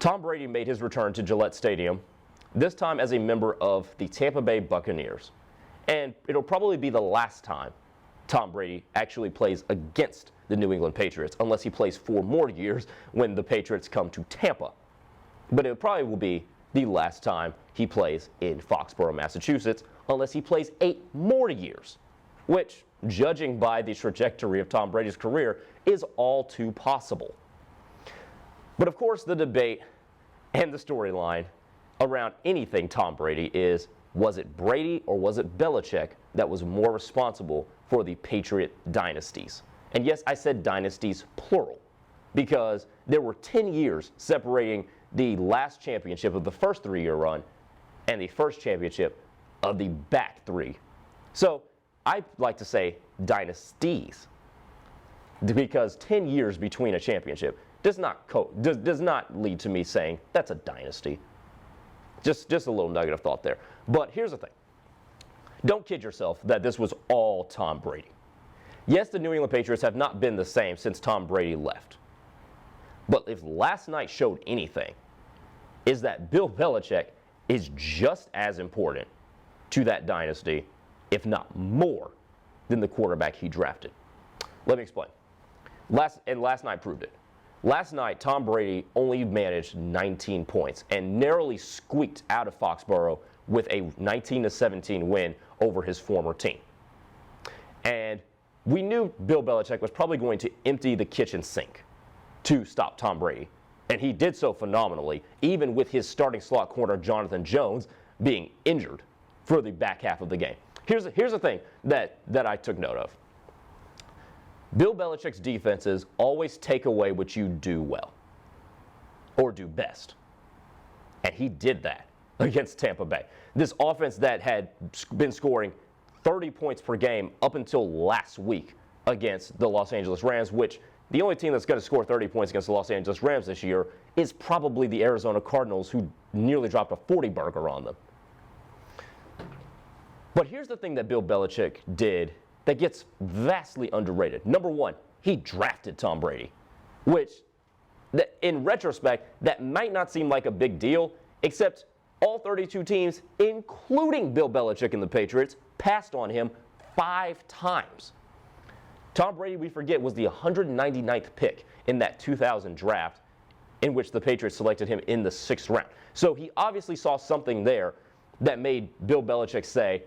Tom Brady made his return to Gillette Stadium, this time as a member of the Tampa Bay Buccaneers. And it'll probably be the last time Tom Brady actually plays against the New England Patriots, unless he plays 4 more years when the Patriots come to Tampa. But it probably will be the last time he plays in Foxborough, Massachusetts, unless he plays 8 more years, which, judging by the trajectory of Tom Brady's career, is all too possible. But of course, the debate and the storyline around anything Tom Brady is, was it Brady or was it Belichick that was more responsible for the Patriot dynasties? And yes, I said dynasties plural, because there were 10 years separating the last championship of the first 3-year run and the first championship of the back 3. So I like to say dynasties, because 10 years between a championship does not lead to me saying that's a dynasty. Just a little nugget of thought there. But here's the thing. Don't kid yourself that this was all Tom Brady. Yes, the New England Patriots have not been the same since Tom Brady left. But if last night showed anything, is that Bill Belichick is just as important to that dynasty, if not more, than the quarterback he drafted. Let me explain. Last night proved it. Last night, Tom Brady only managed 19 points and narrowly squeaked out of Foxborough with a 19-17 win over his former team. And we knew Bill Belichick was probably going to empty the kitchen sink to stop Tom Brady. And he did so phenomenally, even with his starting slot corner, Jonathan Jones, being injured for the back half of the game. Here's the thing that I took note of. Bill Belichick's defenses always take away what you do well or do best. And he did that against Tampa Bay. This offense that had been scoring 30 points per game up until last week against the Los Angeles Rams, which the only team that's going to score 30 points against the Los Angeles Rams this year is probably the Arizona Cardinals, who nearly dropped a 40-burger on them. But here's the thing that Bill Belichick did that gets vastly underrated. Number one, he drafted Tom Brady, which, in retrospect, that might not seem like a big deal, except all 32 teams, including Bill Belichick and the Patriots, passed on him 5 times. Tom Brady, we forget, was the 199th pick in that 2000 draft, in which the Patriots selected him in the 6th round. So he obviously saw something there that made Bill Belichick say,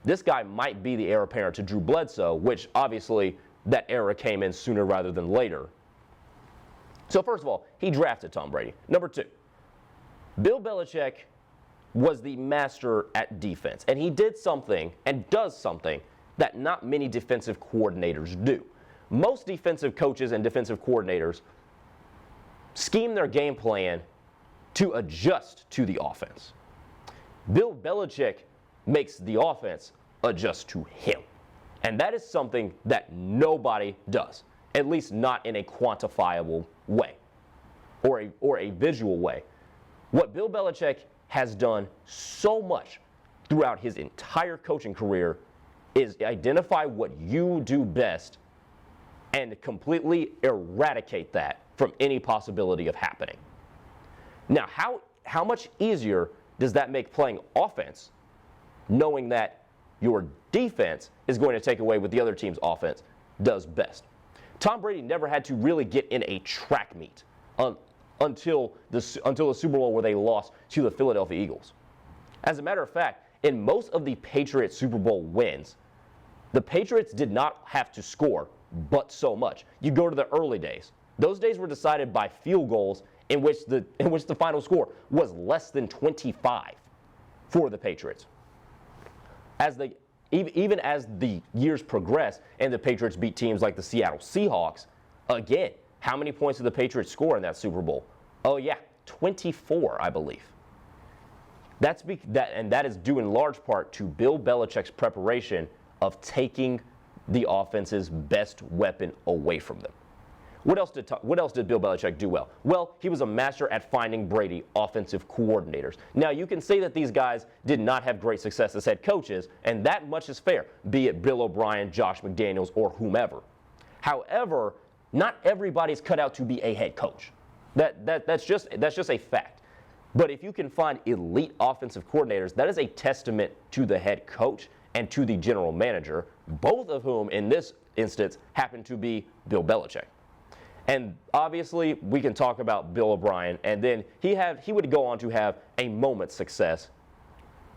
this guy might be the heir apparent to Drew Bledsoe, which obviously that era came in sooner rather than later. So first of all, he drafted Tom Brady. Number 2, Bill Belichick was the master at defense, and he did something and does something that not many defensive coordinators do. Most defensive coaches and defensive coordinators scheme their game plan to adjust to the offense. Bill Belichick makes the offense adjust to him. And that is something that nobody does, at least not in a quantifiable way or a visual way. What Bill Belichick has done so much throughout his entire coaching career is identify what you do best and completely eradicate that from any possibility of happening. Now, how much easier does that make playing offense, knowing that your defense is going to take away what the other team's offense does best? Tom Brady never had to really get in a track meet until the Super Bowl where they lost to the Philadelphia Eagles. As a matter of fact, in most of the Patriots Super Bowl wins, the Patriots did not have to score but so much. You go to the early days. Those days were decided by field goals in which the final score was less than 25 for the Patriots. Even as the years progressed and the Patriots beat teams like the Seattle Seahawks, again, how many points did the Patriots score in that Super Bowl? Oh yeah, 24, I believe. That is due in large part to Bill Belichick's preparation of taking the offense's best weapon away from them. What else did Bill Belichick do well? Well, he was a master at finding Brady offensive coordinators. Now, you can say that these guys did not have great success as head coaches, and that much is fair, be it Bill O'Brien, Josh McDaniels, or whomever. However, not everybody's cut out to be a head coach. That's just a fact. But if you can find elite offensive coordinators, that is a testament to the head coach and to the general manager, both of whom in this instance happen to be Bill Belichick. And obviously, we can talk about Bill O'Brien, and then he would go on to have a moment's success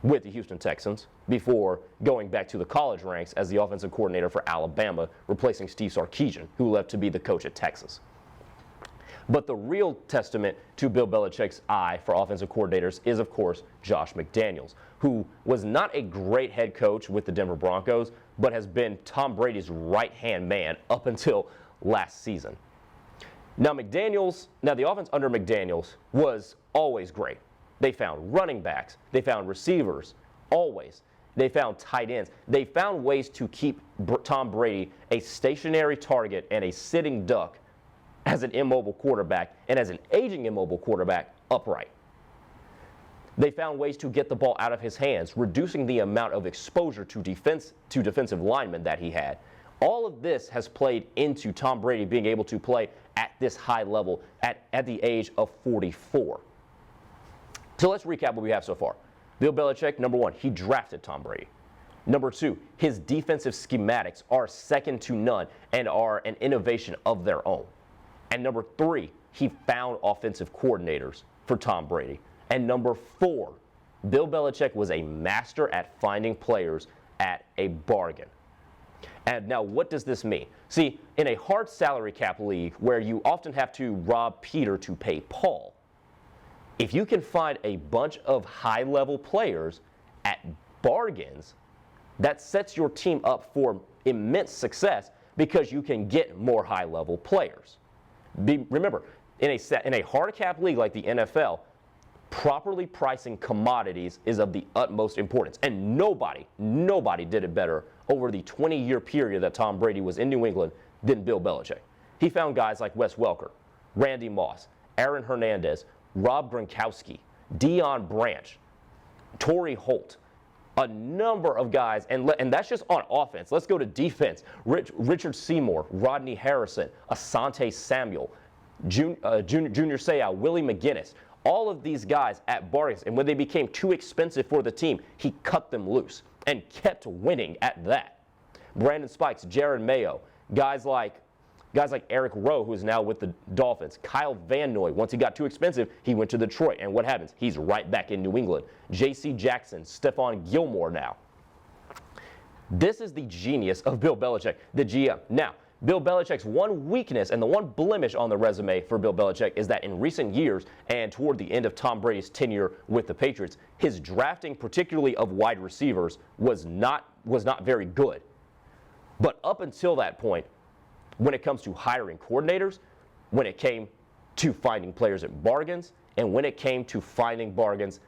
with the Houston Texans before going back to the college ranks as the offensive coordinator for Alabama, replacing Steve Sarkisian, who left to be the coach at Texas. But the real testament to Bill Belichick's eye for offensive coordinators is, of course, Josh McDaniels, who was not a great head coach with the Denver Broncos, but has been Tom Brady's right-hand man up until last season. Now, the offense under McDaniels was always great. They found running backs. They found receivers, always. They found tight ends. They found ways to keep Tom Brady a stationary target and a sitting duck as an immobile quarterback and as an aging immobile quarterback upright. They found ways to get the ball out of his hands, reducing the amount of exposure to defensive linemen that he had. All of this has played into Tom Brady being able to play at this high level at the age of 44. So let's recap what we have so far. Bill Belichick, number one, he drafted Tom Brady. Number two, his defensive schematics are second to none and are an innovation of their own. And number three, he found offensive coordinators for Tom Brady. And number four, Bill Belichick was a master at finding players at a bargain. And now, what does this mean? See, in a hard salary cap league where you often have to rob Peter to pay Paul, if you can find a bunch of high-level players at bargains, that sets your team up for immense success because you can get more high-level players. Remember, in a hard cap league like the NFL, properly pricing commodities is of the utmost importance. And nobody did it better over the 20-year period that Tom Brady was in New England than Bill Belichick. He found guys like Wes Welker, Randy Moss, Aaron Hernandez, Rob Gronkowski, Deion Branch, Torrey Holt, a number of guys, and that's just on offense. Let's go to defense. Richard Seymour, Rodney Harrison, Asante Samuel, Junior Seau, Willie McGinnis, all of these guys at bargains, and when they became too expensive for the team, he cut them loose and kept winning at that. Brandon Spikes, Jared Mayo, guys like Eric Rowe, who is now with the Dolphins. Kyle Van Noy, once he got too expensive, he went to Detroit. And what happens? He's right back in New England. J.C. Jackson, Stephon Gilmore now. This is the genius of Bill Belichick, the GM. Now, Bill Belichick's one weakness and the one blemish on the resume for Bill Belichick is that in recent years and toward the end of Tom Brady's tenure with the Patriots, his drafting, particularly of wide receivers, was not very good. But up until that point, when it comes to hiring coordinators, when it came to finding players at bargains, and when it came to finding bargains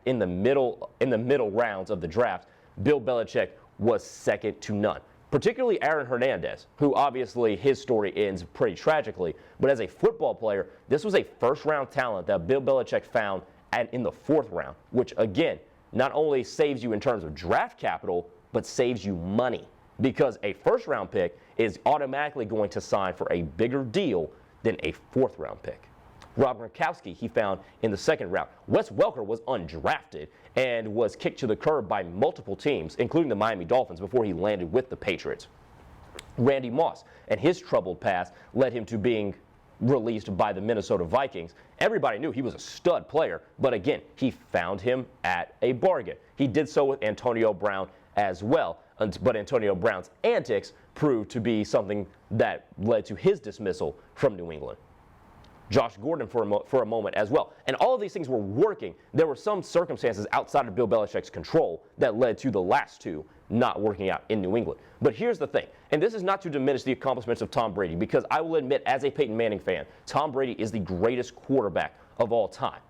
in the middle rounds of the draft, Bill Belichick was second to none. Particularly Aaron Hernandez, who obviously his story ends pretty tragically, but as a football player, this was a first-round talent that Bill Belichick found in the fourth round, which again, not only saves you in terms of draft capital, but saves you money, because a first-round pick is automatically going to sign for a bigger deal than a fourth-round pick. Rob Gronkowski he found in the second round. Wes Welker was undrafted and was kicked to the curb by multiple teams, including the Miami Dolphins, before he landed with the Patriots. Randy Moss and his troubled past led him to being released by the Minnesota Vikings. Everybody knew he was a stud player, but again, he found him at a bargain. He did so with Antonio Brown as well, but Antonio Brown's antics proved to be something that led to his dismissal from New England. Josh Gordon for a moment as well. And all of these things were working. There were some circumstances outside of Bill Belichick's control that led to the last two not working out in New England. But here's the thing, and this is not to diminish the accomplishments of Tom Brady, because I will admit, as a Peyton Manning fan, Tom Brady is the greatest quarterback of all time.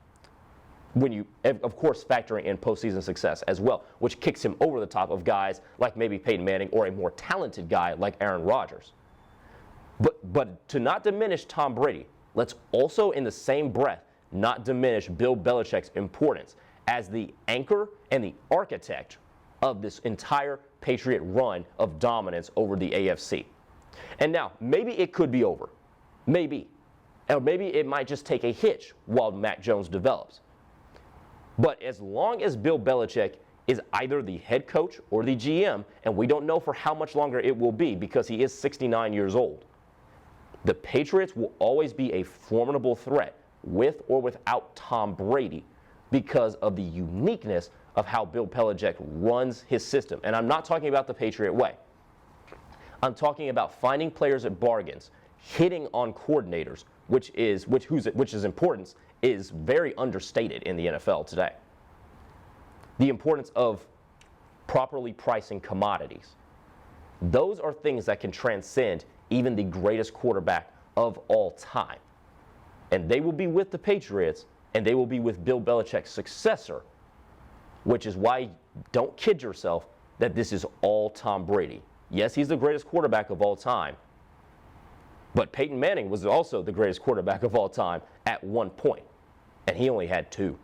When you, of course, factoring in postseason success as well, which kicks him over the top of guys like maybe Peyton Manning or a more talented guy like Aaron Rodgers. But to not diminish Tom Brady, let's also, in the same breath, not diminish Bill Belichick's importance as the anchor and the architect of this entire Patriot run of dominance over the AFC. And now, maybe it could be over. Maybe. Or maybe it might just take a hitch while Mac Jones develops. But as long as Bill Belichick is either the head coach or the GM, and we don't know for how much longer it will be because he is 69 years old, the Patriots will always be a formidable threat with or without Tom Brady because of the uniqueness of how Bill Belichick runs his system. And I'm not talking about the Patriot way. I'm talking about finding players at bargains, hitting on coordinators, which is importance is very understated in the NFL today. The importance of properly pricing commodities. Those are things that can transcend even the greatest quarterback of all time. And they will be with the Patriots, and they will be with Bill Belichick's successor, which is why don't kid yourself that this is all Tom Brady. Yes, he's the greatest quarterback of all time, but Peyton Manning was also the greatest quarterback of all time at one point, and he only had two.